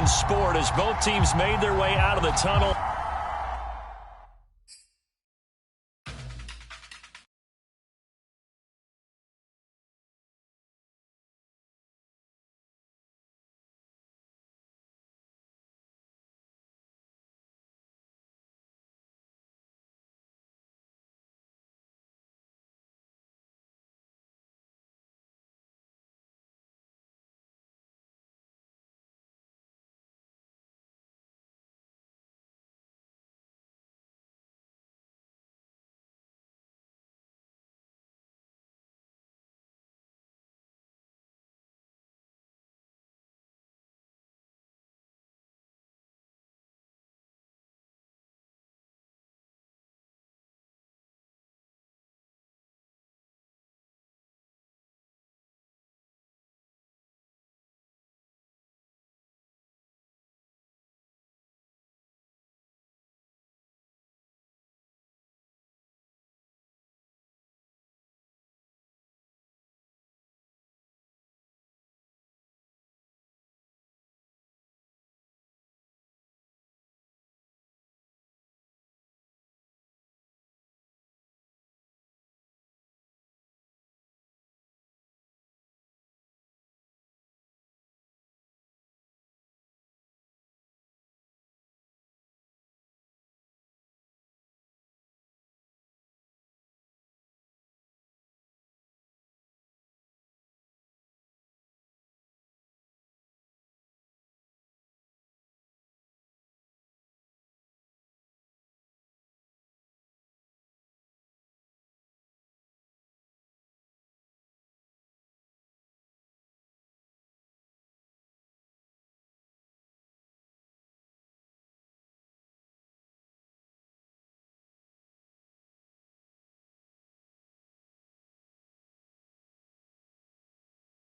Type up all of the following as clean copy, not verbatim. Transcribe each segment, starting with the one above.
in sport as both teams made their way out of the tunnel.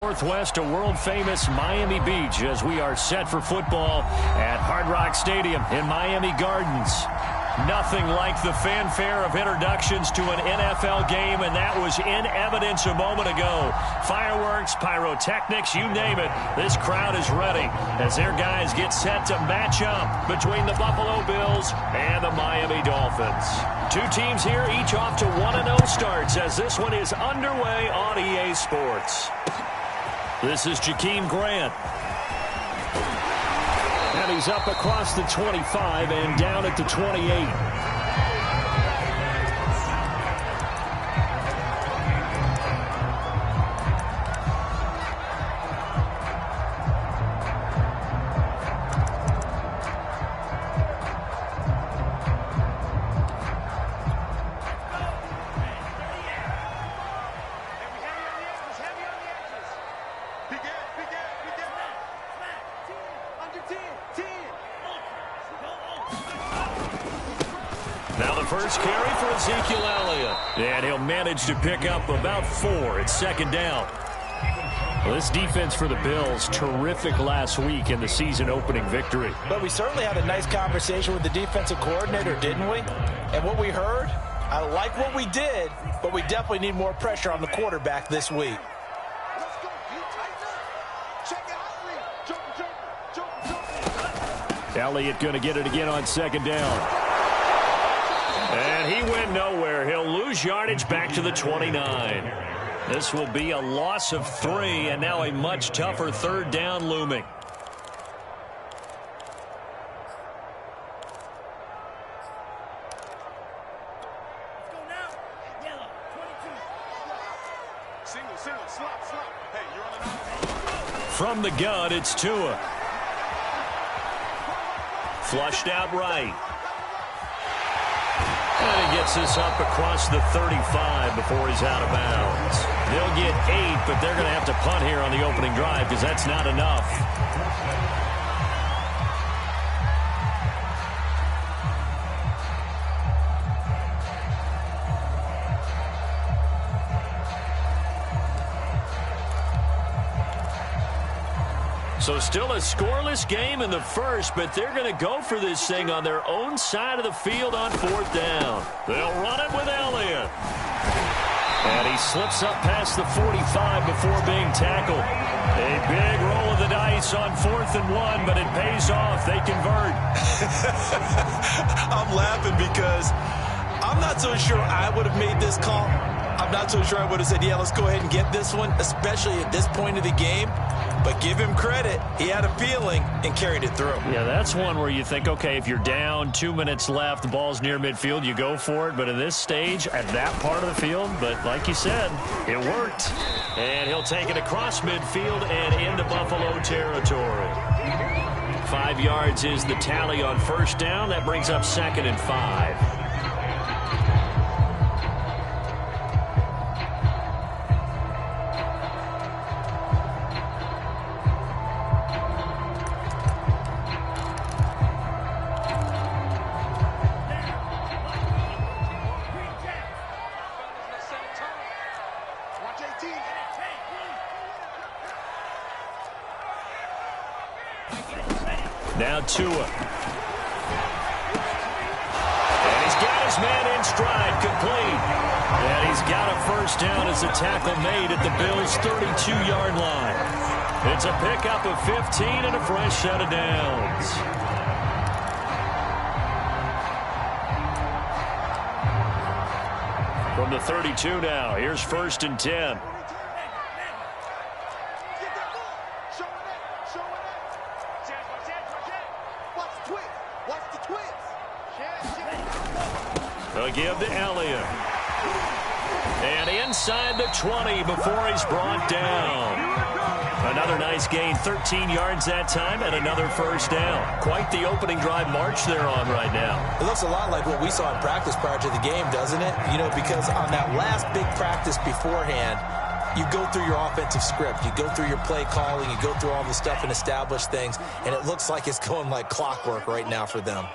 Northwest to world-famous Miami Beach as we are set for football at Hard Rock Stadium in Miami Gardens. Nothing like the fanfare of introductions to an NFL game, and that was in evidence a moment ago. Fireworks, pyrotechnics, you name it. This crowd is ready as their guys get set to match up between the Buffalo Bills and the Miami Dolphins. Two teams here, each off to 1-0 starts as this one is underway on EA Sports. This is Jakeem Grant. And he's up across the 25 and down at the 28. First carry for Ezekiel Elliott. And he'll manage to pick up about 4 at second down. Well, this defense for the Bills, terrific last week in the season-opening victory. But we certainly had a nice conversation with the defensive coordinator, didn't we? And what we heard, I like what we did, but we definitely need more pressure on the quarterback this week. Elliott going to get it again on second down. And he went nowhere. He'll lose yardage back to the 29. This will be a loss of 3, and now a much tougher third down looming. From the gun, it's Tua. Flushed out right. And he gets this up across the 35 before he's out of bounds. They'll get 8, but they're going to have to punt here on the opening drive because that's not enough. So still a scoreless game in the first, but they're going to go for this thing on their own side of the field on fourth down. They'll run it with Elliott. And he slips up past the 45 before being tackled. A big roll of the dice on 4th and 1, but it pays off. They convert. I'm laughing because I'm not so sure I would have made this call. I'm not so sure I would have said, yeah, let's go ahead and get this one, especially at this point of the game. But give him credit. He had a feeling and carried it through. Yeah, that's one where you think, okay, if you're down, 2 minutes left, the ball's near midfield, you go for it. But at this stage, at that part of the field, but like you said, it worked. And he'll take it across midfield and into Buffalo territory. 5 yards is the tally on first down. That brings up 2nd and 5. Now Tua. And he's got his man in stride, complete. And he's got a first down as a tackle made at the Bills' 32-yard line. It's a pickup of 15 and a fresh set of downs. From the 32 now, here's 1st and 10. They'll give to Elliott. And inside the 20 before he's brought down. Another nice gain, 13 yards that time, and another first down. Quite the opening drive march they're on right now. It looks a lot like what we saw in practice prior to the game, doesn't it? You know, because on that last big practice beforehand, you go through your offensive script. You go through your play calling. You go through all the stuff and establish things. And it looks like it's going like clockwork right now for them.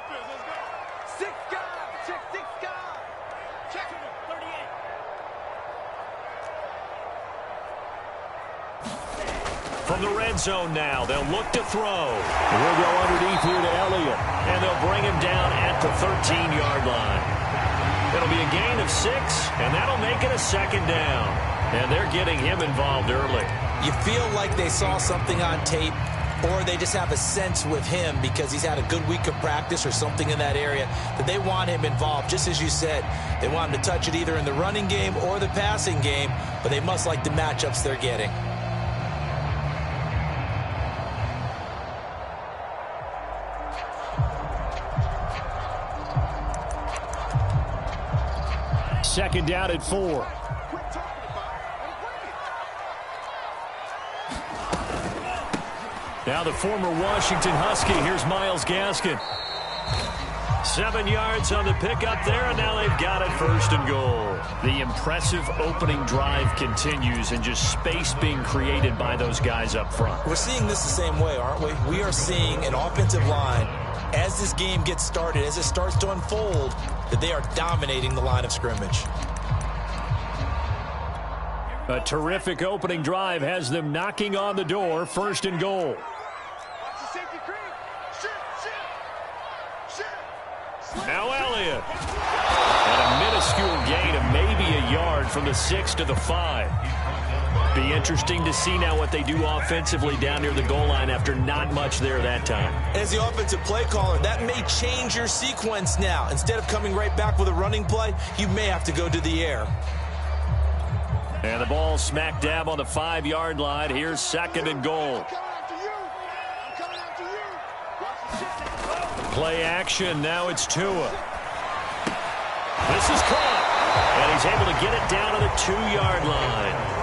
From the red zone now, they'll look to throw. He'll go underneath here to Elliott. And they'll bring him down at the 13-yard line. It'll be a gain of 6, and that'll make it a 2nd down. And they're getting him involved early. You feel like they saw something on tape, or they just have a sense with him because he's had a good week of practice or something in that area that they want him involved. Just as you said, they want him to touch it either in the running game or the passing game, but they must like the matchups they're getting. Second down at 4. Now the former Washington Husky. Here's Myles Gaskin. 7 yards on the pickup there, and now they've got it 1st and goal. The impressive opening drive continues, and just space being created by those guys up front. We're seeing this the same way, aren't we? We are seeing an offensive line, as this game gets started, as it starts to unfold, that they are dominating the line of scrimmage. A terrific opening drive has them knocking on the door. 1st and goal. Now Elliott. And a minuscule gain of maybe a yard from the 6 to the 5. Be interesting to see now what they do offensively down near the goal line after not much there that time. As the offensive play caller, that may change your sequence now. Instead of coming right back with a running play, you may have to go to the air. And the ball smack dab on the 5-yard line. Here's 2nd and goal. Play action. Now it's Tua. This is caught. And he's able to get it down to the 2-yard line.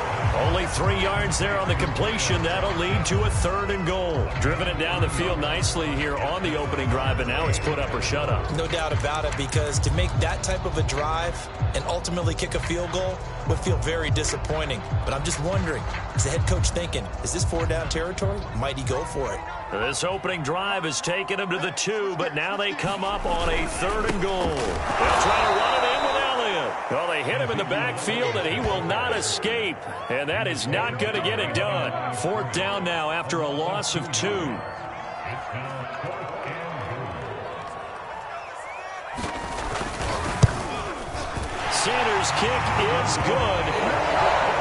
Only 3 yards there on the completion. That'll lead to a 3rd and goal. Driven it down the field nicely here on the opening drive, but now it's put up or shut up. No doubt about it, because to make that type of a drive and ultimately kick a field goal would feel very disappointing. But I'm just wondering, is the head coach thinking, is this 4-down territory? Might he go for it? This opening drive has taken them to the 2, but now they come up on a 3rd and goal. They'll try to run it in with Elliott. Well, they hit him in the backfield, and he will not escape. And that is not going to get it done. 4th down now after a loss of 2. Sanders his kick is good.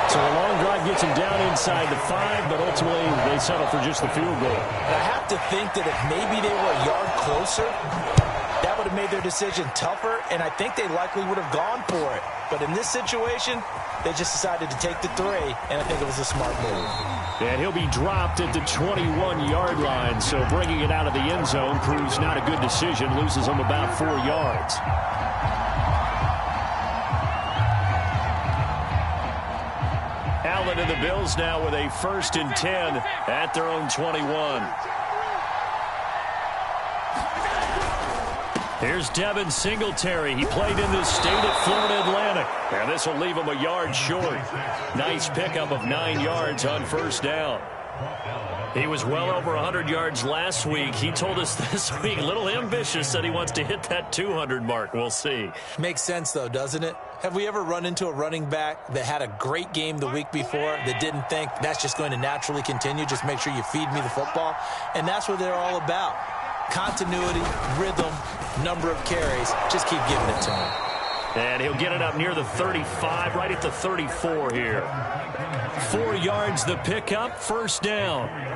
So the long drive gets him down inside the 5, but ultimately they settle for just the field goal. I have to think that if maybe they were a yard closer, that would have made their decision tougher, and I think they likely would have gone for it. But in this situation, they just decided to take the 3, and I think it was a smart move. And he'll be dropped at the 21-yard line, so bringing it out of the end zone proves not a good decision, loses him about 4 yards. Allen and the Bills now with a 1st and 10 at their own 21. Here's Devin Singletary. He played in this state at Florida Atlantic. And this will leave him a yard short. Nice pickup of 9 yards on 1st down. He was well over 100 yards last week. He told us this week, a little ambitious, said he wants to hit that 200 mark. We'll see. Makes sense, though, doesn't it? Have we ever run into a running back that had a great game the week before that didn't think that's just going to naturally continue? Just make sure you feed me the football. And that's what they're all about. Continuity, rhythm, number of carries. Just keep giving it to him. And he'll get it up near the 35, right at the 34 here. 4 yards the pickup, 1st down.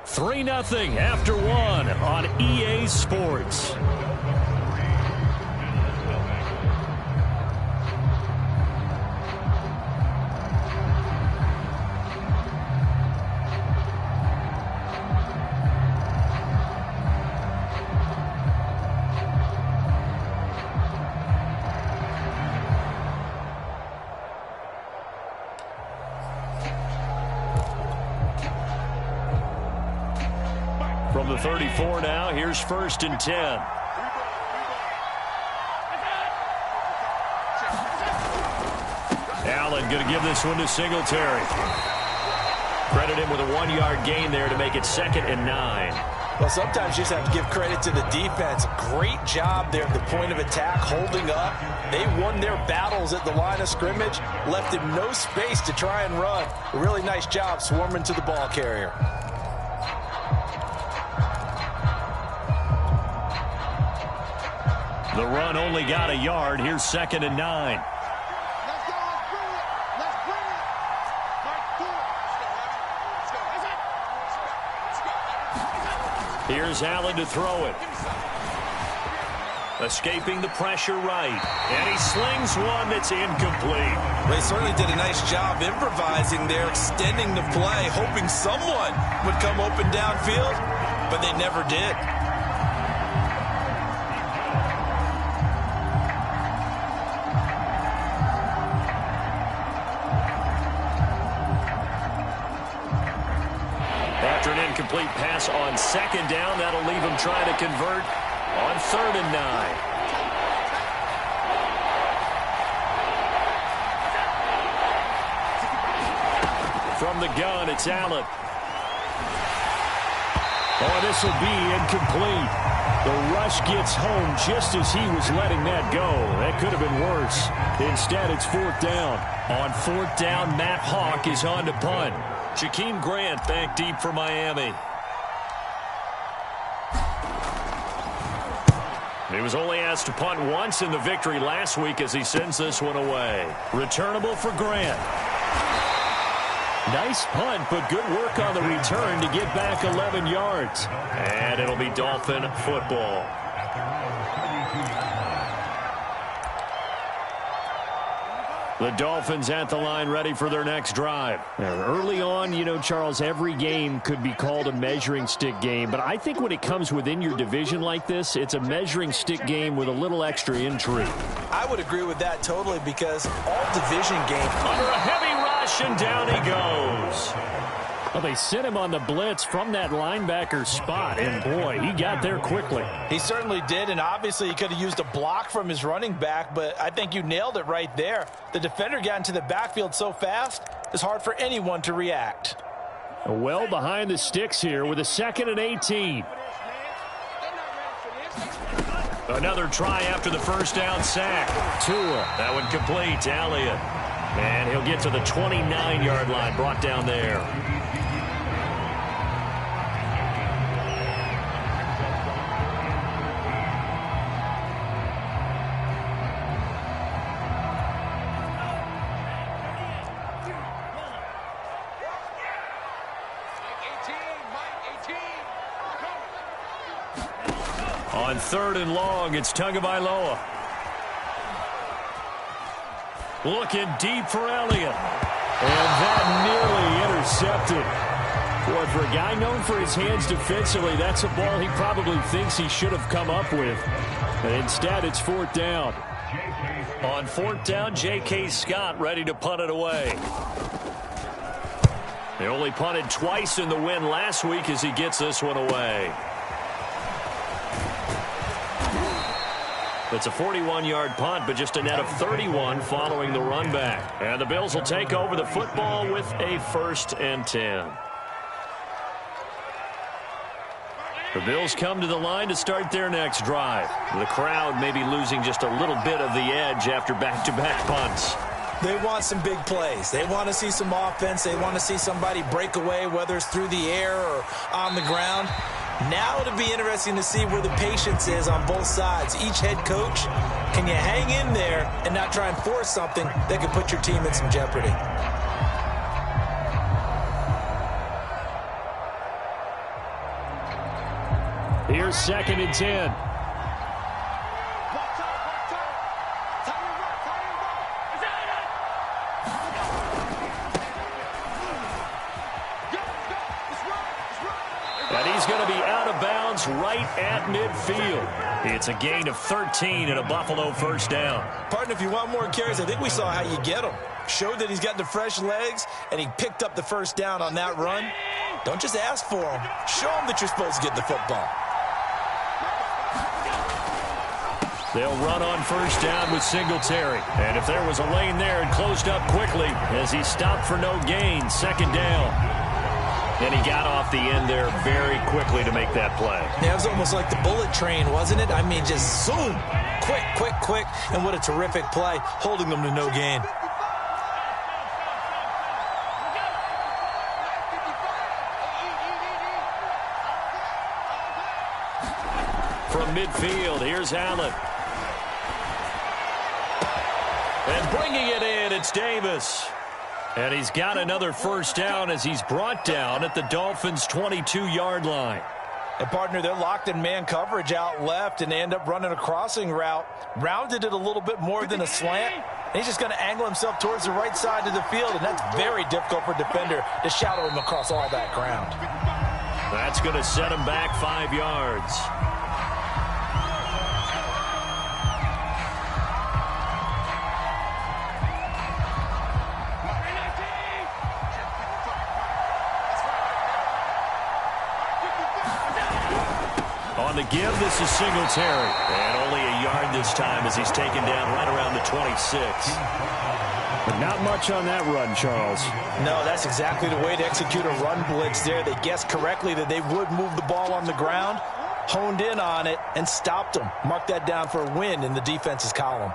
Three 0 after 1 on EA Sports. From the 34 now, here's 1st and 10. Allen going to give this one to Singletary. Credit him with a 1-yard gain there to make it 2nd and 9. Well, sometimes you just have to give credit to the defense. Great job there at the point of attack, holding up. They won their battles at the line of scrimmage, left him no space to try and run. A really nice job swarming to the ball carrier. The run only got a yard. Here's 2nd and 9. Here's Allen to throw it. Escaping the pressure right. And he slings one that's incomplete. They certainly did a nice job improvising there, extending the play, hoping someone would come open downfield, but they never did. After an incomplete pass on 2nd down, that'll leave him trying to convert on 3rd and 9. From the gun, it's Allen. Oh, this will be incomplete. The rush gets home just as he was letting that go. That could have been worse. Instead, it's 4th down. On 4th down, Matt Hawk is on to punt. Jakeem Grant back deep for Miami. He was only asked to punt once in the victory last week as he sends this one away. Returnable for Grant. Nice punt, but good work on the return to get back 11 yards. And it'll be Dolphin football. The Dolphins at the line ready for their next drive. Early on, you know, Charles, every game could be called a measuring stick game. But I think when it comes within your division like this, it's a measuring stick game with a little extra intrigue. I would agree with that totally because all division games... Under a heavy rush, and down he goes. Well, they sent him on the blitz from that linebacker spot, and boy, he got there quickly. He certainly did, and obviously he could have used a block from his running back, but I think you nailed it right there. The defender got into the backfield so fast, it's hard for anyone to react. Well behind the sticks here with a 2nd and 18. Another try after the 1st down sack. Tua. That one complete to Elliott. And he'll get to the 29-yard line, brought down there. On 3rd and long, it's Tagovailoa. Looking deep for Elliott. And that nearly intercepted. Boy, for a guy known for his hands defensively, that's a ball he probably thinks he should have come up with. But instead, it's 4th down. On 4th down, J.K. Scott ready to punt it away. They only punted twice in the win last week as he gets this one away. It's a 41-yard punt, but just a net of 31 following the run back. And the Bills will take over the football with a 1st and 10. The Bills come to the line to start their next drive. The crowd may be losing just a little bit of the edge after back-to-back punts. They want some big plays. They want to see some offense. They want to see somebody break away, whether it's through the air or on the ground. Now it'll be interesting to see where the patience is on both sides. Each head coach, can you hang in there and not try and force something that could put your team in some jeopardy? Here's 2nd and 10. And he's going to be out of bounds right at midfield. It's a gain of 13 and a Buffalo 1st down. Partner, if you want more carries, I think we saw how you get them. Showed that he's got the fresh legs, and he picked up the 1st down on that run. Don't just ask for them. Show them that you're supposed to get the football. They'll run on 1st down with Singletary. And if there was a lane there, it closed up quickly as he stopped for no gain. 2nd down. And he got off the end there very quickly to make that play. Yeah, it was almost like the bullet train, wasn't it? I mean, just zoom. Quick, quick, quick. And what a terrific play, holding them to no gain. From midfield, here's Allen. And bringing it in, it's Davis. And he's got another 1st down as he's brought down at the Dolphins' 22-yard line. And, partner, they're locked in man coverage out left, and they end up running a crossing route. Rounded it a little bit more than a slant. And he's just going to angle himself towards the right side of the field, and that's very difficult for a defender to shadow him across all that ground. That's going to set him back 5 yards. On the give, this is Singletary. And only a yard this time as he's taken down right around the 26. But not much on that run, Charles. No, that's exactly the way to execute a run blitz there. They guessed correctly that they would move the ball on the ground, honed in on it, and stopped them. Mark that down for a win in the defense's column.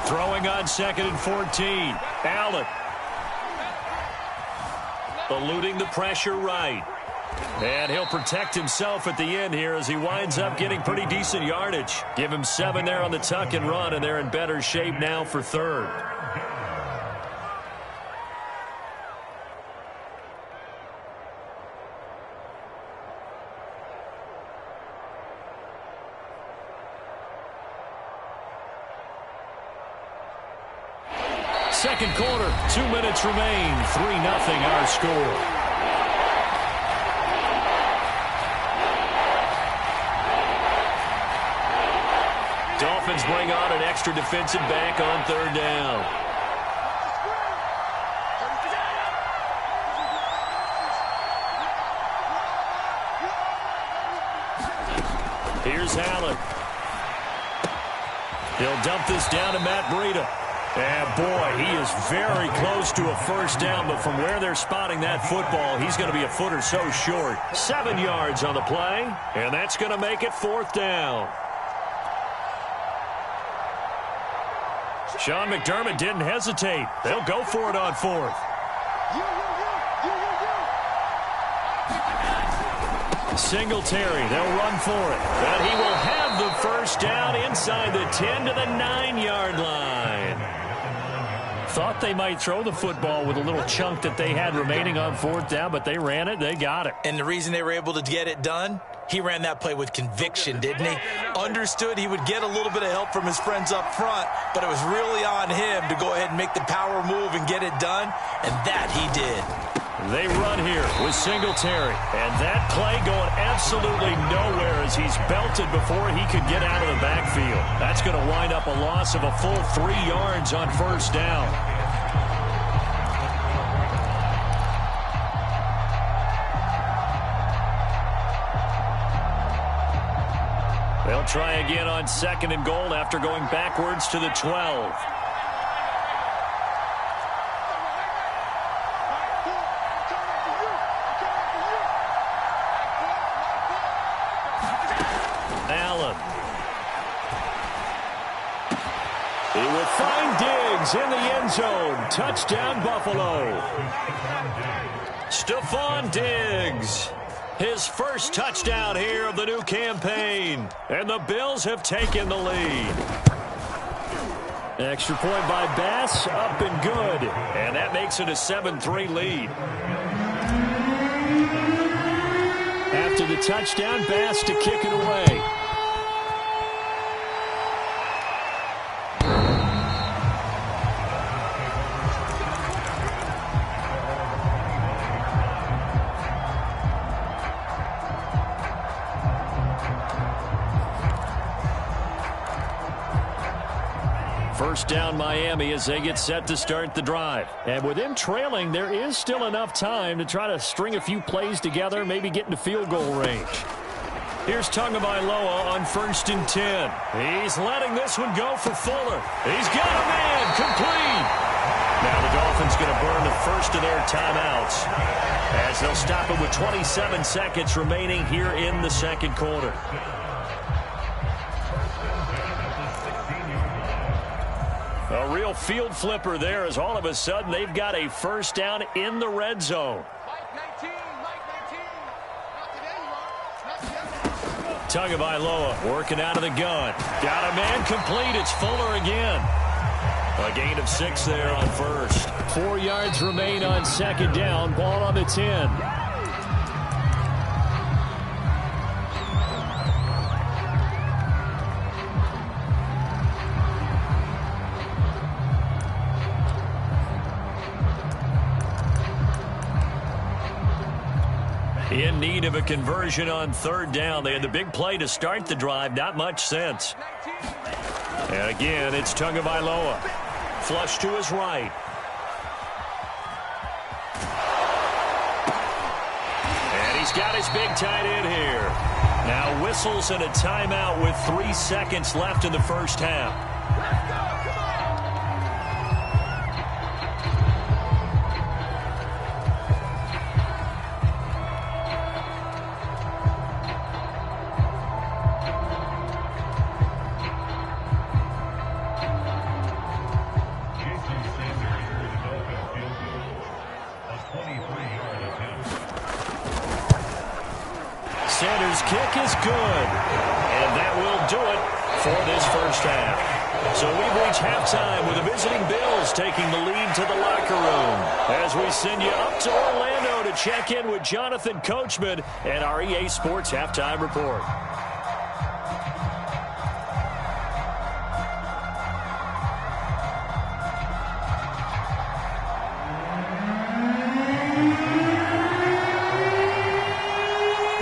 Throwing on 2nd and 14. Allen. Eluding the pressure right. And he'll protect himself at the end here as he winds up getting pretty decent yardage. Give him 7 there on the tuck and run, and they're in better shape now for 3rd. Second quarter, 2 minutes remain. 3-0 our score. Dolphins bring on an extra defensive back on 3rd down. Here's Allen. He'll dump this down to Matt Breida. And, boy, he is very close to a 1st down, but from where they're spotting that football, he's going to be a foot or so short. 7 yards on the play, and that's going to make it 4th down. Sean McDermott didn't hesitate. They'll go for it on 4th. Singletary, they'll run for it. But he will have the first down inside the 10 to the 9-yard line. Thought they might throw the football with a little chunk that they had remaining on 4th down, but they ran it, they got it. And the reason they were able to get it done, he ran that play with conviction, didn't he? Understood he would get a little bit of help from his friends up front, but it was really on him to go ahead and make the power move and get it done, and that he did. They run here with Singletary, and that play going absolutely nowhere as he's belted before he could get out of the backfield. That's going to wind up a loss of a full 3 yards on 1st down. They'll try again on 2nd and goal after going backwards to the 12. He will find Diggs in the end zone. Touchdown, Buffalo. Stephon Diggs. His first touchdown here of the new campaign. And the Bills have taken the lead. Extra point by Bass, up and good. And that makes it a 7-3 lead. After the touchdown, Bass to kick it away. First down Miami as they get set to start the drive. And with them trailing, there is still enough time to try to string a few plays together, maybe get into field goal range. Here's Tagovailoa on 1st and 10. He's letting this one go for Fuller. He's got a man complete. Now the Dolphins going to burn the first of their timeouts as they'll stop it with 27 seconds remaining here in the 2nd quarter. A real field flipper there as all of a sudden they've got a first down in the red zone. Tagovailoa working out of the gun. Got a man complete. It's Fuller again. A gain of 6 there on 1st. 4 yards remain on 2nd down. Ball on the 10. In need of a conversion on 3rd down. They had the big play to start the drive. Not much sense. And again, it's Tagovailoa. Flush to his right. And he's got his big tight end here. Now whistles and a timeout with 3 seconds left in the first half. Sanders' kick is good. And that will do it for this first half. So we've reached halftime with the visiting Bills taking the lead to the locker room. As we send you up to Orlando to check in with Jonathan Coachman and our EA Sports Halftime Report.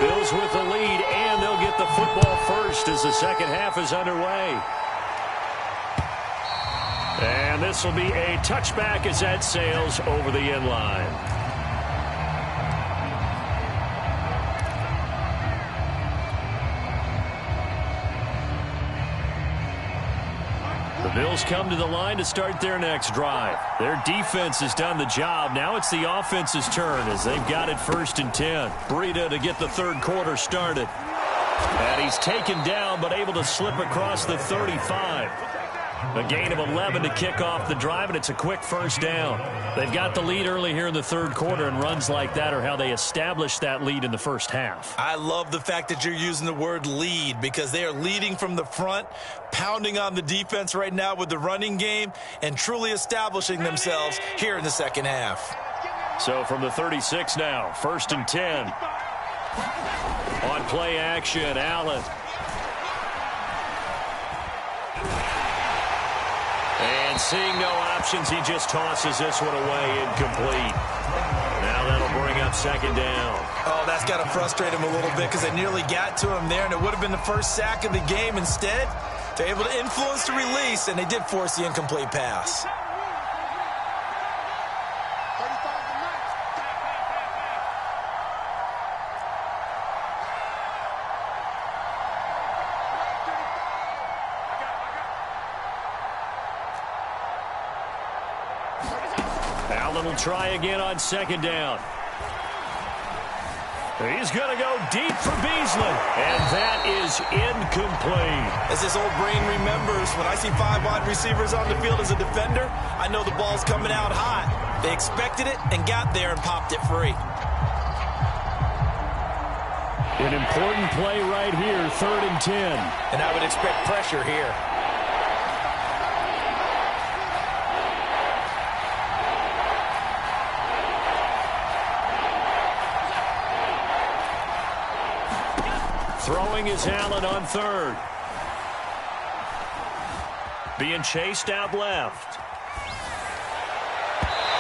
Bills with the lead, and they'll get the football first as the second half is underway. And this will be a touchback as that sails over the end line. The Bills come to the line to start their next drive. Their defense has done the job. Now it's the offense's turn as they've got it 1st and 10. Breida to get the 3rd quarter started. And he's taken down but able to slip across the 35. A gain of 11 to kick off the drive, and it's a quick first down. They've got the lead early here in the third quarter, and runs like that are how they establish that lead in the first half. I love the fact that you're using the word lead because they are leading from the front, pounding on the defense right now with the running game, and truly establishing themselves here in the second half. So from the 36 now, 1st and 10. On play action, Allen. And seeing no options, he just tosses this one away, incomplete. Now that'll bring up second down. Oh, that's got to frustrate him a little bit because they nearly got to him there, and it would have been the first sack of the game. Instead, they're able to influence the release, and they did force the incomplete pass. Allen will try again on second down. He's going to go deep for Beasley, and that is incomplete. As this old brain remembers, when I see 5 wide receivers on the field as a defender, I know the ball's coming out hot. They expected it and got there and popped it free. An important play right here, 3rd and 10. And I would expect pressure here. Throwing is Allen on 3rd. Being chased out left.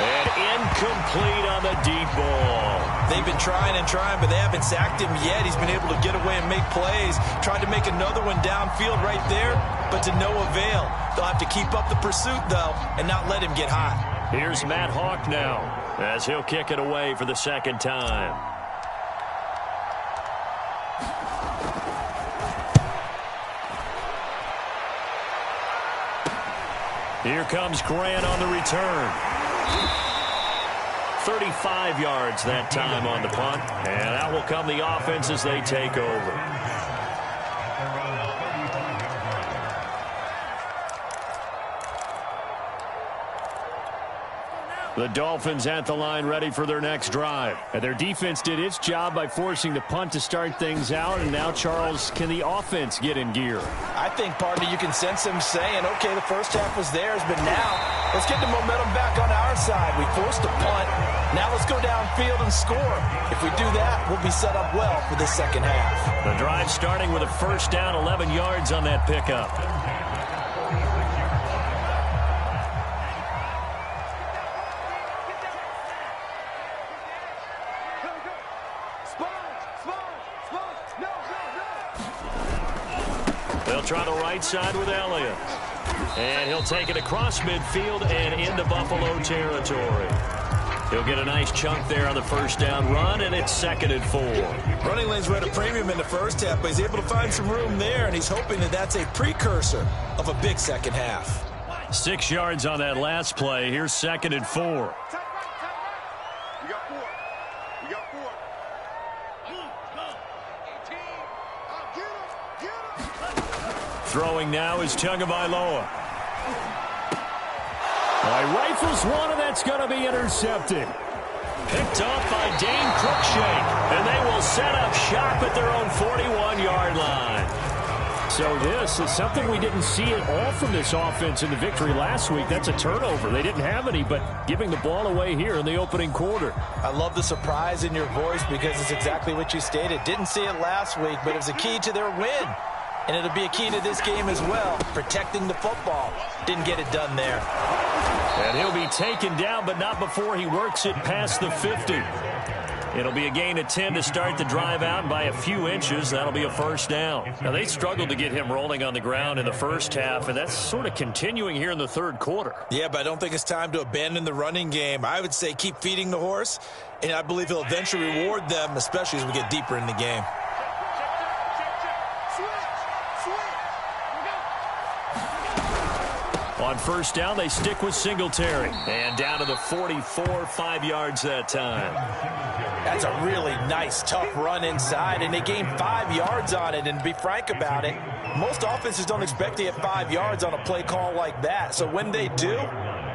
And incomplete on the deep ball. They've been trying and trying, but they haven't sacked him yet. He's been able to get away and make plays. Tried to make another one downfield right there, but to no avail. They'll have to keep up the pursuit, though, and not let him get hot. Here's Matt Hawk now, as he'll kick it away for the second time. Here comes Grant on the return. 35 yards that time on the punt. And out will come the offense as they take over. The Dolphins at the line ready for their next drive. And their defense did its job by forcing the punt to start things out. And now, Charles, can the offense get in gear? I think, partner, you can sense them saying, okay, the first half was theirs, but now let's get the momentum back on our side. We forced a punt. Now let's go downfield and score. If we do that, we'll be set up well for the second half. The drive starting with a first down, 11 yards on that pickup. They'll try the right side with Elliott. And he'll take it across midfield and into Buffalo territory. He'll get a nice chunk there on the first down run, and it's 2nd and 4. Running lanes were at a premium in the first half, but he's able to find some room there, and he's hoping that that's a precursor of a big second half. 6 yards on that last play. Here's 2nd and 4. Throwing now is Tagovailoa. Rifles one, and that's going to be intercepted. Picked off by Dane Cruikshank, and they will set up shop at their own 41-yard line. So this is something we didn't see at all from this offense in the victory last week. That's a turnover. They didn't have any, but giving the ball away here in the opening quarter. I love the surprise in your voice because it's exactly what you stated. Didn't see it last week, but it was a key to their win. And it'll be a key to this game as well, protecting the football. Didn't get it done there. And he'll be taken down, but not before he works it past the 50. It'll be a gain of 10 to start the drive out, and by a few inches, that'll be a first down. Now, they struggled to get him rolling on the ground in the first half, and that's sort of continuing here in the third quarter. Yeah, but I don't think it's time to abandon the running game. I would say keep feeding the horse, and I believe he'll eventually reward them, especially as we get deeper in the game. On first down, they stick with Singletary. And down to the 44, 5 yards that time. That's a really nice, tough run inside, and they gained 5 yards on it. And to be frank about it, most offenses don't expect to get 5 yards on a play call like that. So when they do,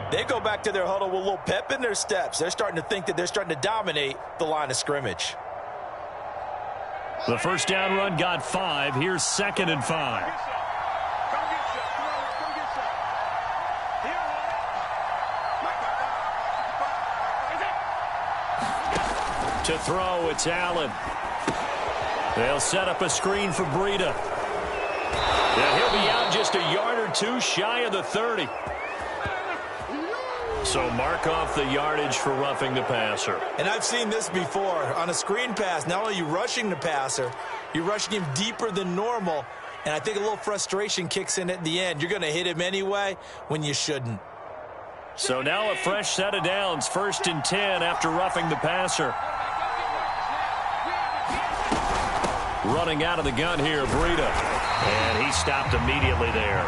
they go back to their huddle with a little pep in their steps. They're starting to think that they're starting to dominate the line of scrimmage. The first down run got 5. Here's 2nd and 5. To throw, it's Allen. They'll set up a screen for Breida. Yeah, he'll be out just a yard or two shy of the 30. So mark off the yardage for roughing the passer. And I've seen this before. On a screen pass, not only are you rushing the passer, you're rushing him deeper than normal. And I think a little frustration kicks in at the end. You're going to hit him anyway when you shouldn't. So now a fresh set of downs. 1st and 10 after roughing the passer. Running out of the gun here, Breida. And he stopped immediately there.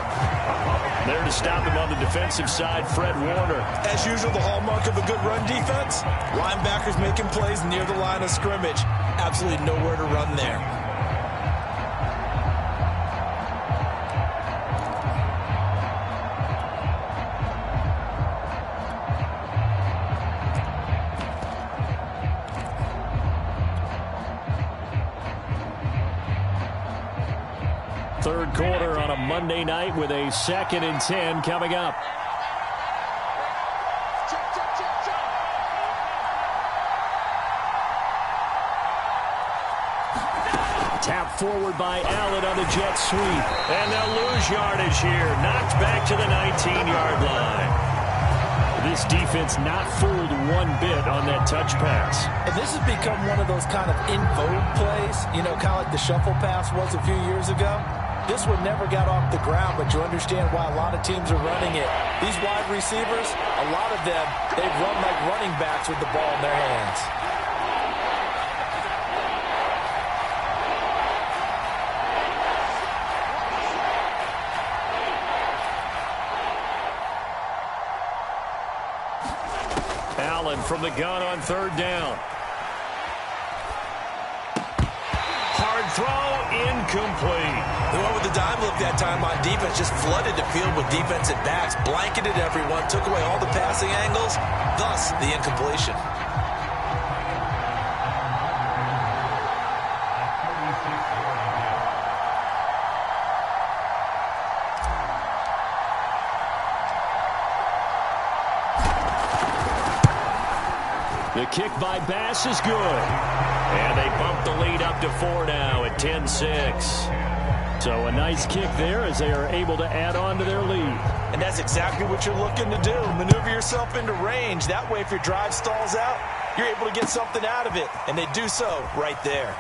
There to stop him on the defensive side, Fred Warner. As usual, the hallmark of a good run defense, linebackers making plays near the line of scrimmage. Absolutely nowhere to run there. Third quarter on a Monday night with a 2nd and 10 coming up. Tap forward by Allen on the jet sweep. And they'll lose yardage here. Knocked back to the 19-yard line. This defense not fooled one bit on that touch pass. And this has become one of those kind of in vogue plays, you know, kind of like the shuffle pass was a few years ago. This one never got off the ground, but you understand why a lot of teams are running it. These wide receivers, a lot of them, they run like running backs with the ball in their hands. Allen from the gun on 3rd down. Hard throw, incomplete. They went with the dime look that time on defense, just flooded the field with defensive backs, blanketed everyone, took away all the passing angles, thus the incompletion. The kick by Bass is good. And they bump the lead up to 4 now at 10-6. So a nice kick there as they are able to add on to their lead. And that's exactly what you're looking to do. Maneuver yourself into range. That way, if your drive stalls out, you're able to get something out of it. And they do so right there.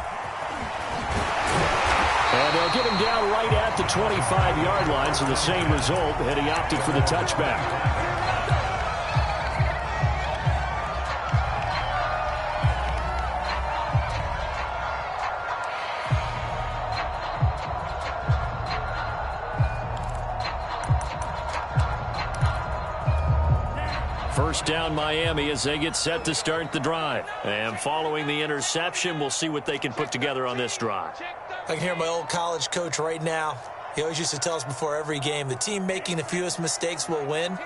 And they'll get him down right at the 25-yard line. So the same result, and he opted for the touchback. First down Miami as they get set to start the drive. And following the interception, we'll see what they can put together on this drive. I can hear my old college coach right now. He always used to tell us before every game, the team making the fewest mistakes will win.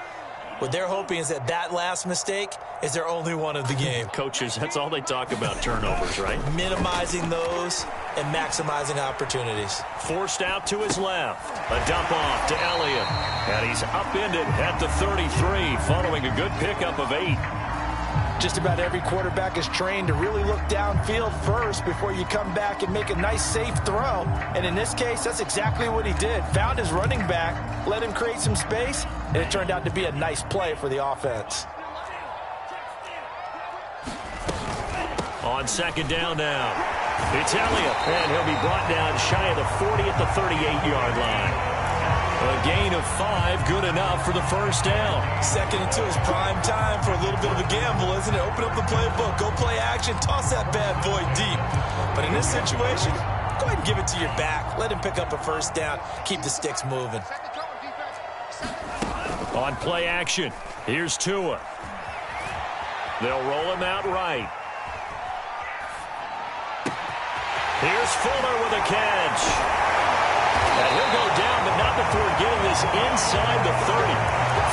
What they're hoping is that that last mistake is their only one of the game. Coaches, that's all they talk about, turnovers, right? Minimizing those and maximizing opportunities. Forced out to his left. A dump off to Elliott. And he's upended at the 33 following a good pickup of 8. Just about every quarterback is trained to really look downfield first before you come back and make a nice, safe throw. And in this case, that's exactly what he did. Found his running back, let him create some space, and it turned out to be a nice play for the offense. On 2nd down now, it's Elliott, and he'll be brought down shy of the 40 at the 38-yard line. A gain of 5, good enough for the first down. 2nd and 2 is prime time for a little bit of a gamble, isn't it? Open up the playbook, go play action, toss that bad boy deep. But in this situation, go ahead and give it to your back. Let him pick up a first down, keep the sticks moving. On play action, here's Tua. They'll roll him out right. Here's Fuller with a catch. And he'll go down, but not before getting this inside the 30.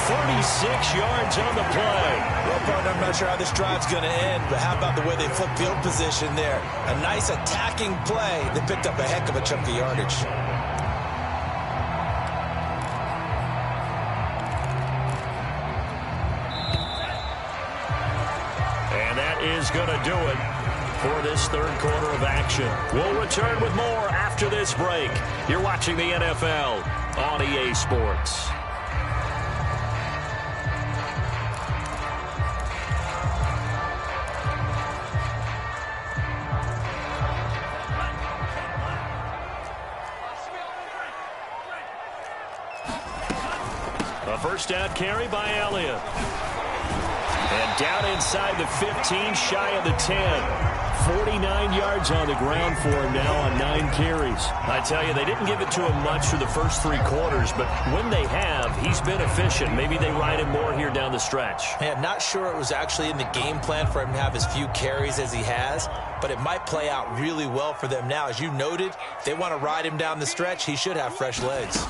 36 yards on the play. Well, partner, I'm not sure how this drive's going to end, but how about the way they flip field position there? A nice attacking play. They picked up a heck of a chunk of yardage. And that is going to do it for this third quarter of action. We'll return with more after this break. You're watching the NFL on EA Sports. A first down carry by Elliott. And down inside the 15, shy of the 10. 49 yards on the ground for him now on 9 carries. I tell you, they didn't give it to him much for the first 3 quarters, but when they have, he's been efficient. Maybe they ride him more here down the stretch. Hey, I'm not sure it was actually in the game plan for him to have as few carries as he has, but it might play out really well for them now. As you noted, if they want to ride him down the stretch, he should have fresh legs.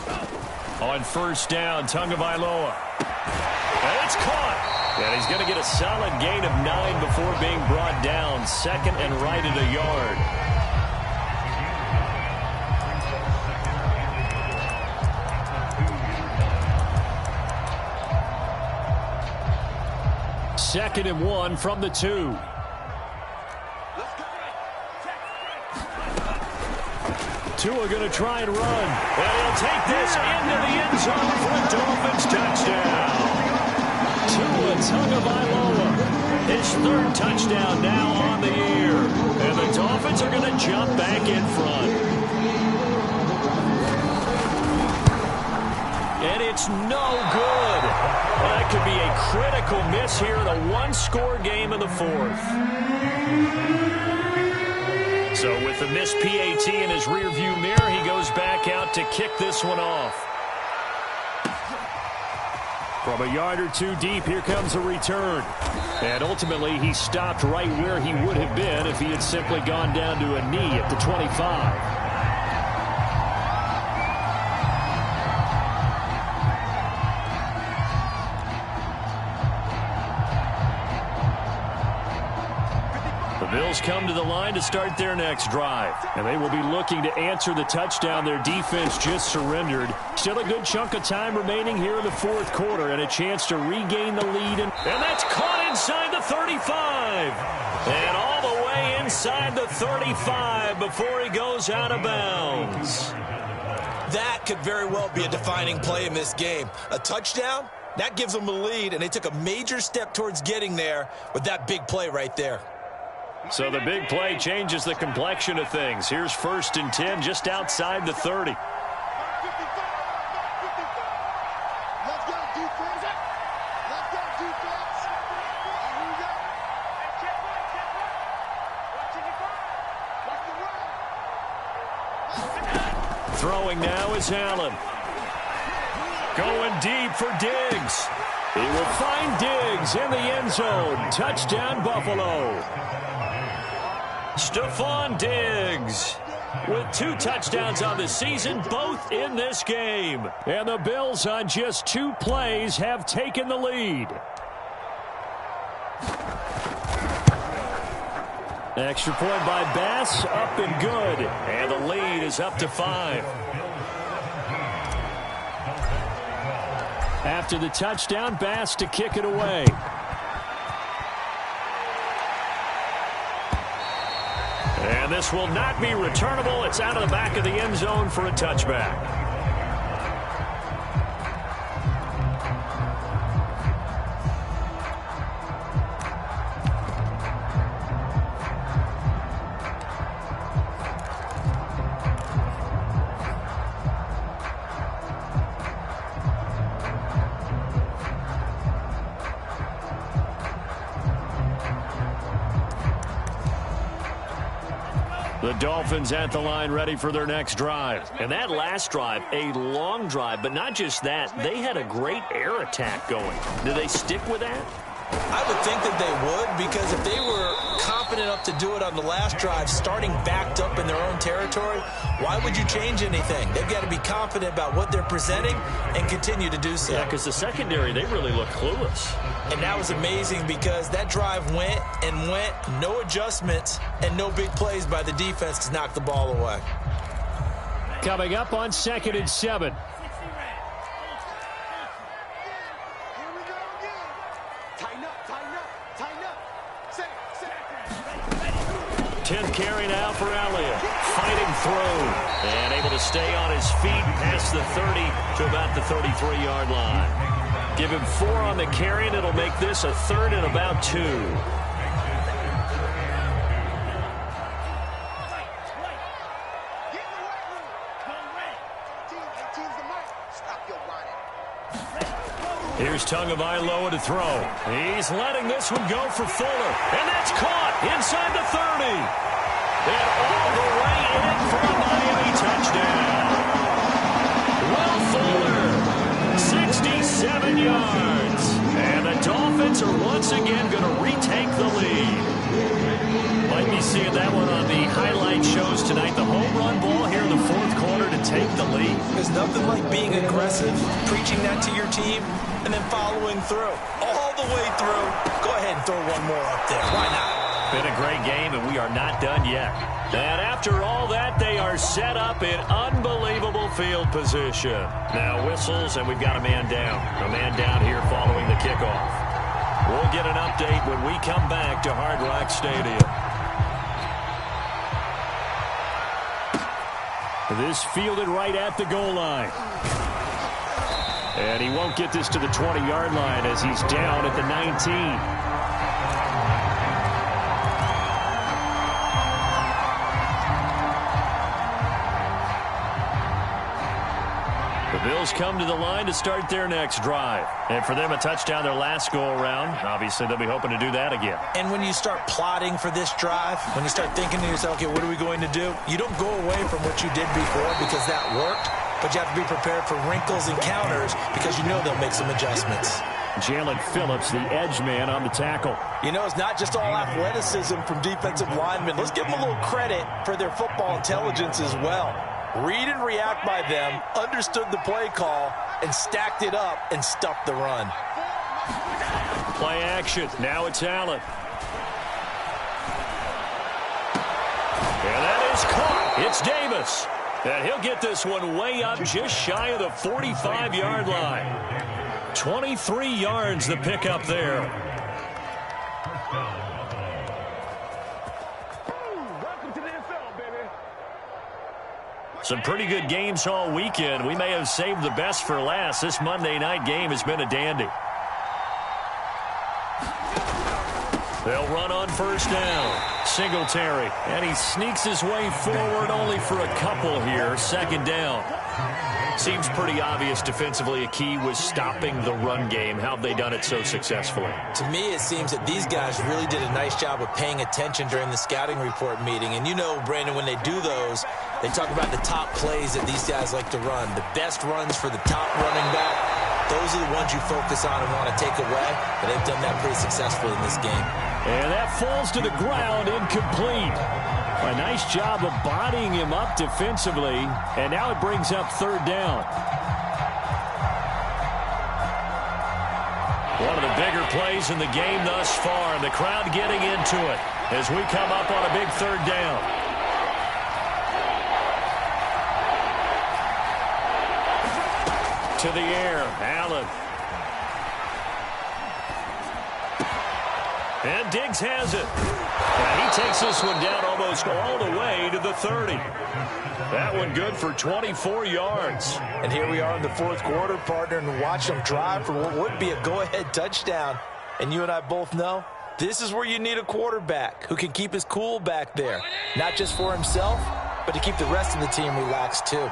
On first down, Tagovailoa. And it's caught. And he's going to get a solid gain of 9 before being brought down. Second and right at a yard. Second and 1 from the 2. Tua going to try and run. And he'll take this into the end zone for a Dolphins touchdown. Tua Tagovailoa, his 3rd touchdown now on the year. And the Dolphins are going to jump back in front. And it's no good. That could be a critical miss here in a 1-score game in the 4th. So with the missed PAT in his rearview mirror, he goes back out to kick this one off. From a yard or 2 deep, here comes a return. And ultimately, he stopped right where he would have been if he had simply gone down to a knee at the 25. The Bills come to the line to start their next drive. And they will be looking to answer the touchdown their defense just surrendered. Still a good chunk of time remaining here in the 4th quarter and a chance to regain the lead. And that's caught inside the 35. And all the way inside the 35 before he goes out of bounds. That could very well be a defining play in this game. A touchdown, that gives them a lead, and they took a major step towards getting there with that big play right there. So the big play changes the complexion of things. Here's 1st and 10 just outside the 30. Throwing now is Allen. Going deep for Diggs. He will find Diggs in the end zone. Touchdown, Buffalo. Stephon Diggs with 2 touchdowns on the season, both in this game. And the Bills on just 2 plays have taken the lead. Extra point by Bass, up and good. And the lead is up to 5. After the touchdown, Bass to kick it away. And this will not be returnable. It's out of the back of the end zone for a touchback. The Dolphins at the line ready for their next drive. And that last drive, a long drive, but not just that. They had a great air attack going. Do they stick with that? I would think that they would, because if they were confident enough to do it on the last drive, starting backed up in their own territory, why would you change anything? They've got to be confident about what they're presenting and continue to do so. Yeah, because the secondary, they really look clueless. And that was amazing because that drive went and went, no adjustments, and no big plays by the defense to knock the ball away. Coming up on 2nd and 7. 10th carry now for Elliott. Fighting through. And able to stay on his feet past the 30 to about the 33-yard line. Give him 4 on the carry, and it'll make this a 3rd and about 2. Here's SIYL to throw. He's letting this one go for Fuller. And that's caught inside the 30. And all the way in for a Miami touchdown. Will Fuller, 67 yards. And the Dolphins are once again going to retake the lead. Might be seeing that one on the highlight shows tonight. The home run ball here in the 4th quarter to take the lead. There's nothing like being aggressive, preaching that to your team, and then following through. All the way through. Go ahead and throw one more up there. Why not? Been a great game, and we are not done yet. And after all that, they are set up in unbelievable field position. Now whistles, and we've got a man down. A man down here following the kickoff. We'll get an update when we come back to Hard Rock Stadium. This fielded right at the goal line. And he won't get this to the 20-yard line as he's down at the 19. The Bills come to the line to start their next drive. And for them, a touchdown their last go-around. Obviously, they'll be hoping to do that again. And when you start plotting for this drive, when you start thinking to yourself, okay, what are we going to do? You don't go away from what you did before because that worked. But you have to be prepared for wrinkles and counters because you know they'll make some adjustments. Jalen Phillips, the edge man on the tackle. You know, it's not just all athleticism from defensive linemen. Let's give them a little credit for their football intelligence as well. Read and react by them, understood the play call, and stacked it up and stuffed the run. Play action. Now it's Allen. And that is caught. It's Davis. And he'll get this one way up just shy of the 45-yard line. 23 yards the pickup there. Some pretty good games all weekend. We may have saved the best for last. This Monday night game has been a dandy. They'll run on 1st down. Singletary. And he sneaks his way forward only for a couple here. 2nd down. Seems pretty obvious defensively a key was stopping the run game. How have they done it so successfully? To me, it seems that these guys really did a nice job of paying attention during the scouting report meeting. And you know, Brandon, when they do those, they talk about the top plays that these guys like to run. The best runs for the top running back. Those are the ones you focus on and want to take away. And they've done that pretty successfully in this game. And that falls to the ground, incomplete. A nice job of bodying him up defensively. And now it brings up 3rd down. One of the bigger plays in the game thus far. And the crowd getting into it as we come up on a big 3rd down. To the air, Allen. And Diggs has it. And he takes this one down almost all the way to the 30. That one good for 24 yards. And here we are in the 4th quarter, partner, and watch them drive for what would be a go-ahead touchdown. And you and I both know this is where you need a quarterback who can keep his cool back there. Not just for himself, but to keep the rest of the team relaxed too.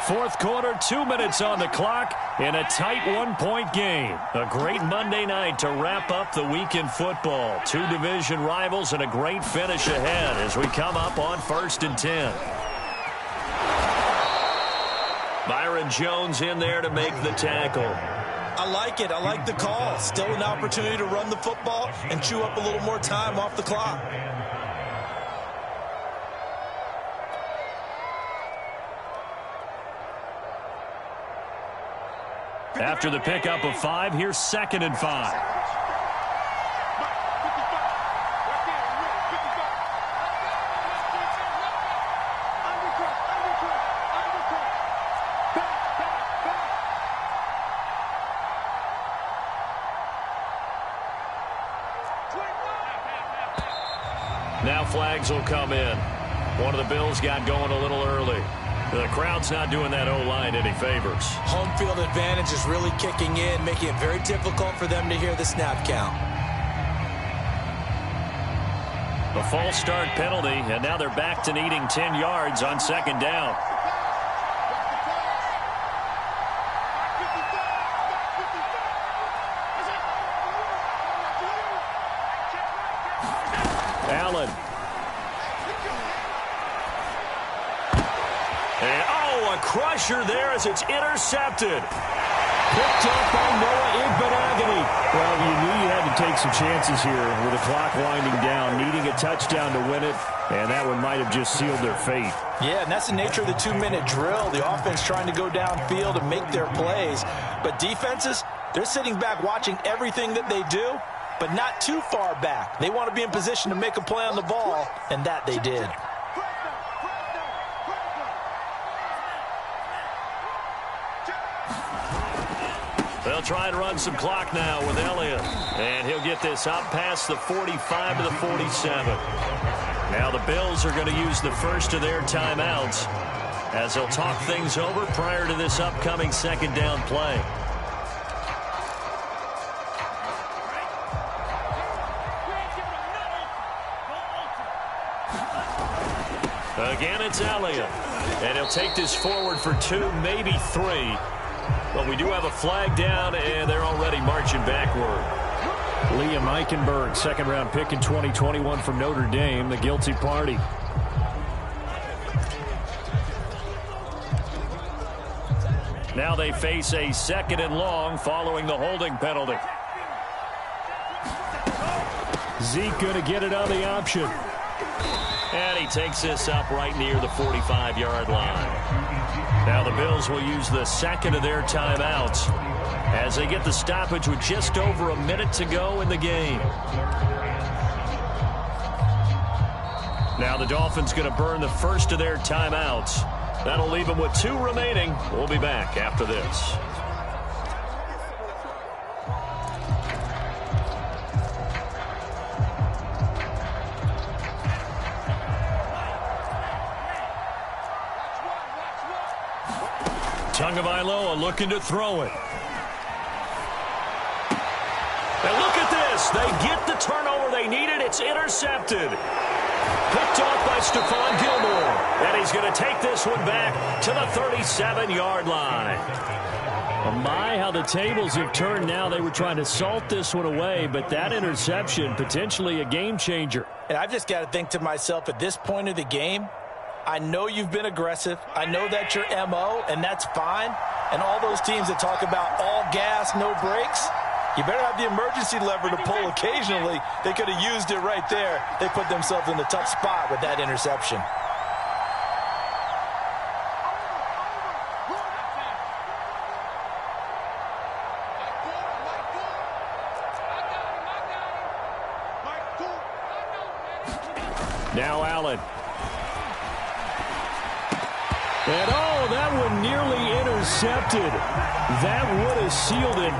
Fourth quarter, 2 minutes on the clock in a tight one-point game. A great Monday night to wrap up the week in football. Two division rivals and a great finish ahead as we come up on 1st and 10. Byron Jones in there to make the tackle. I like it. I like the call. Still an opportunity to run the football and chew up a little more time off the clock. After the pickup of 5, here's 2nd and 5. Now flags will come in. One of the Bills got going a little early. The crowd's not doing that O-line any favors. Home field advantage is really kicking in, making it very difficult for them to hear the snap count. A false start penalty, and now they're back to needing 10 yards on 2nd down. Allen. And, a crusher there as it's intercepted. Picked up by Noah Igbenogany. Well, you knew you had to take some chances here with the clock winding down, needing a touchdown to win it, and that one might have just sealed their fate. Yeah, and that's the nature of the 2-minute drill. The offense trying to go downfield and make their plays. But defenses, they're sitting back watching everything that they do, but not too far back. They want to be in position to make a play on the ball, and that they did. They'll try and run some clock now with Elliott. And he'll get this out past the 45 to the 47. Now the Bills are going to use the first of their timeouts as they'll talk things over prior to this upcoming 2nd down play. Again, it's Elliott. And he'll take this forward for 2, maybe 3. But we do have a flag down, and they're already marching backward. Liam Eichenberg, 2nd-round pick in 2021 from Notre Dame, the guilty party. Now they face a 2nd and long following the holding penalty. Zeke going to get it on the option. And he takes this up right near the 45-yard line. Now the Bills will use the 2nd of their timeouts as they get the stoppage with just over a minute to go in the game. Now the Dolphins going to burn the first of their timeouts. That'll leave them with 2 remaining. We'll be back after this. Tagovailoa looking to throw it. And look at this. They get the turnover they needed. It's intercepted. Picked off by Stephon Gilmore. And he's going to take this one back to the 37-yard line. Oh my, how the tables have turned now. They were trying to salt this one away, but that interception, potentially a game changer. And I've just got to think to myself, at this point of the game, I know you've been aggressive. I know that's your MO, and that's fine. And all those teams that talk about all gas, no brakes, you better have the emergency lever to pull occasionally. They could have used it right there. They put themselves in a tough spot with that interception. Now Allen. And that one nearly intercepted. That would have sealed it.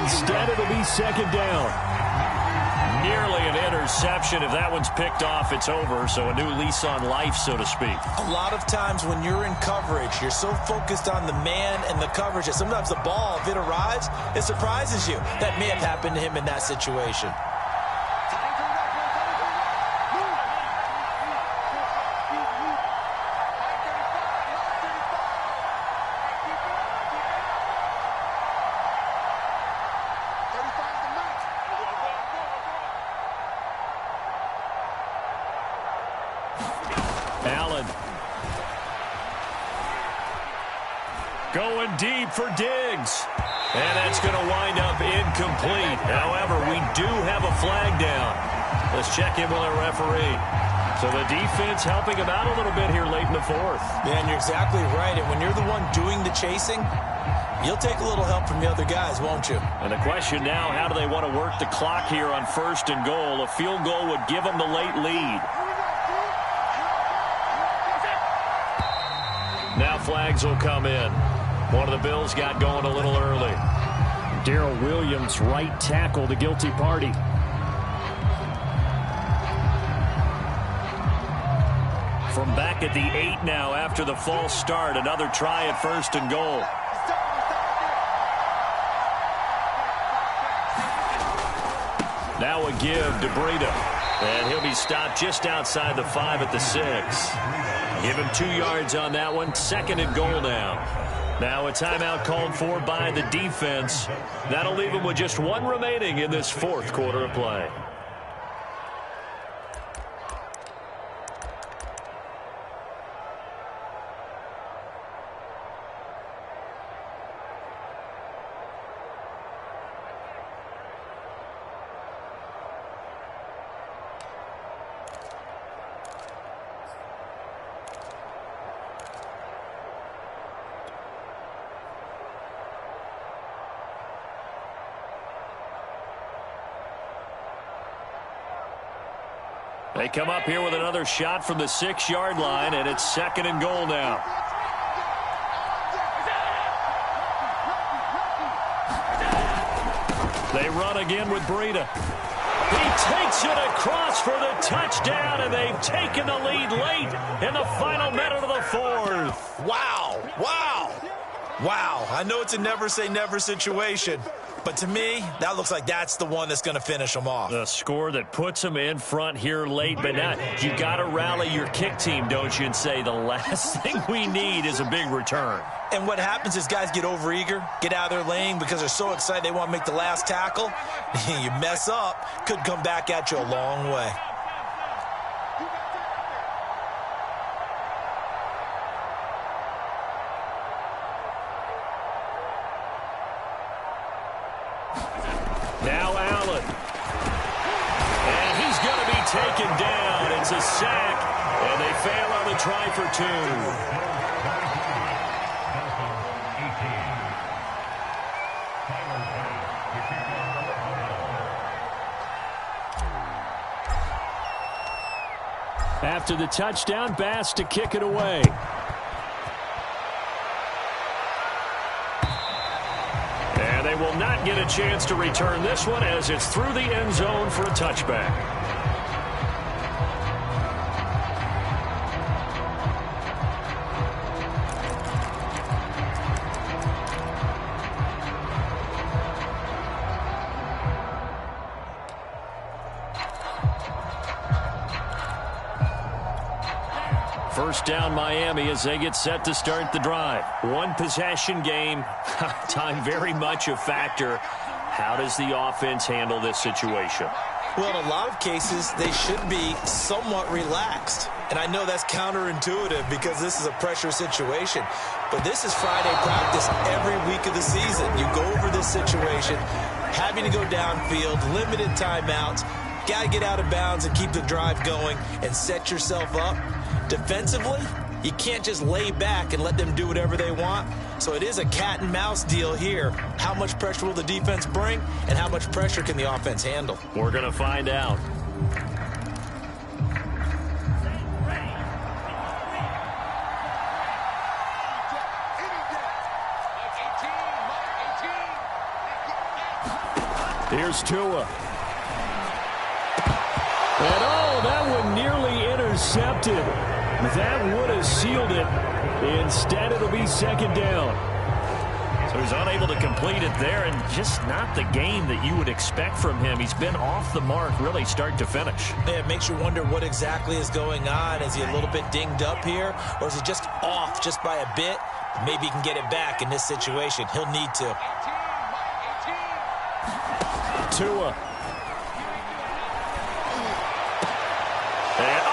Instead, it'll be 2nd down. Nearly an interception. If that one's picked off, it's over. So a new lease on life, so to speak. A lot of times when you're in coverage, you're so focused on the man and the coverage that sometimes the ball, if it arrives, it surprises you. That may have happened to him in that situation. Allen. Going deep for Diggs. And that's going to wind up incomplete. However, we do have a flag down. Let's check in with our referee. So the defense helping him out a little bit here late in the fourth. Man, you're exactly right. And when you're the one doing the chasing, you'll take a little help from the other guys, won't you? And the question now, how do they want to work the clock here on 1st and goal? A field goal would give them the late lead. Now flags will come in. One of the Bills got going a little early. Darrell Williams, right tackle, the guilty party. From back at the 8 now after the false start. Another try at 1st and goal. Now a give to Breida. And he'll be stopped just outside the 5 at the 6. Give him 2 yards on that one. 2nd and goal now. Now a timeout called for by the defense. That'll leave him with just 1 remaining in this 4th quarter of play. They come up here with another shot from the 6-yard line, and it's 2nd and goal now. They run again with Breida. He takes it across for the touchdown, and they've taken the lead late in the final minute of the 4th. Wow. Wow. Wow. I know it's a never-say-never situation, but to me, that looks like that's the one that's going to finish them off. The score that puts them in front here late, but now you got to rally your kick team, don't you, and say the last thing we need is a big return. And what happens is guys get overeager, get out of their lane because they're so excited they want to make the last tackle. You mess up, could come back at you a long way. Now Allen. And he's going to be taken down. It's a sack, and they fail on the try for 2. After the touchdown, Bass to kick it away. And they will not get a chance to return this one as it's through the end zone for a touchback. First down Miami as they get set to start the drive. One possession game. Time very much a factor. How does the offense handle this situation? Well, in a lot of cases, they should be somewhat relaxed. And I know that's counterintuitive because this is a pressure situation. But this is Friday practice every week of the season. You go over this situation, having to go downfield, limited timeouts, got to get out of bounds and keep the drive going and set yourself up. Defensively, you can't just lay back and let them do whatever they want. So it is a cat and mouse deal here. How much pressure will the defense bring, and how much pressure can the offense handle? We're going to find out. Here's Tua. And oh, that one nearly intercepted. That would have sealed it. Instead, it'll be 2nd down. So he's unable to complete it there, and just not the game that you would expect from him. He's been off the mark really start to finish. Yeah, it makes you wonder what exactly is going on. Is he a little bit dinged up here, or is he just off just by a bit? Maybe he can get it back in this situation. He'll need to. Tua. And,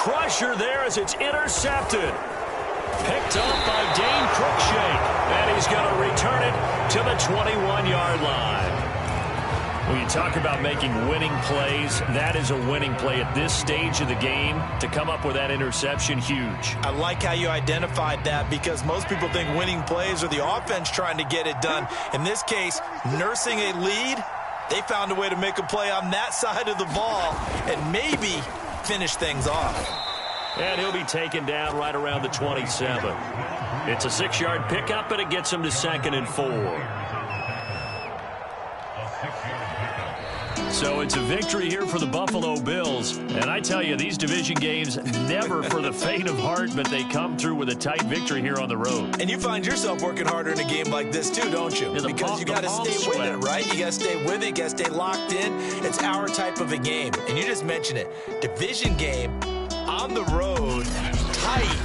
crusher there as it's intercepted. Picked up by Dane Cruikshank, and he's going to return it to the 21-yard line. When you talk about making winning plays, that is a winning play at this stage of the game. To come up with that interception, huge. I like how you identified that, because most people think winning plays are the offense trying to get it done. In this case, nursing a lead, they found a way to make a play on that side of the ball and maybe finish things off. And he'll be taken down right around the 27. It's a 6-yard pickup, and it gets him to 2nd and 4. So it's a victory here for the Buffalo Bills. And I tell you, these division games, never for the faint of heart, but they come through with a tight victory here on the road. And you find yourself working harder in a game like this too, don't you? Yeah, because you got to stay with it, right? You got to stay with it. You got to stay locked in. It's our type of a game. And you just mentioned it. Division game, on the road, tight.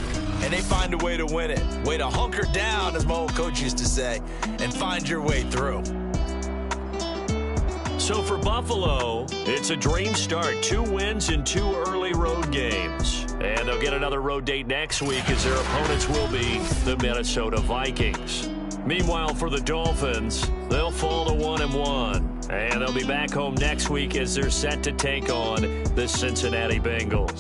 And they find a way to win it. Way to hunker down, as my old coach used to say, and find your way through. So for Buffalo, it's a dream start. 2 wins in 2 early road games. And they'll get another road date next week, as their opponents will be the Minnesota Vikings. Meanwhile, for the Dolphins, they'll fall to 1-1. And they'll be back home next week as they're set to take on the Cincinnati Bengals.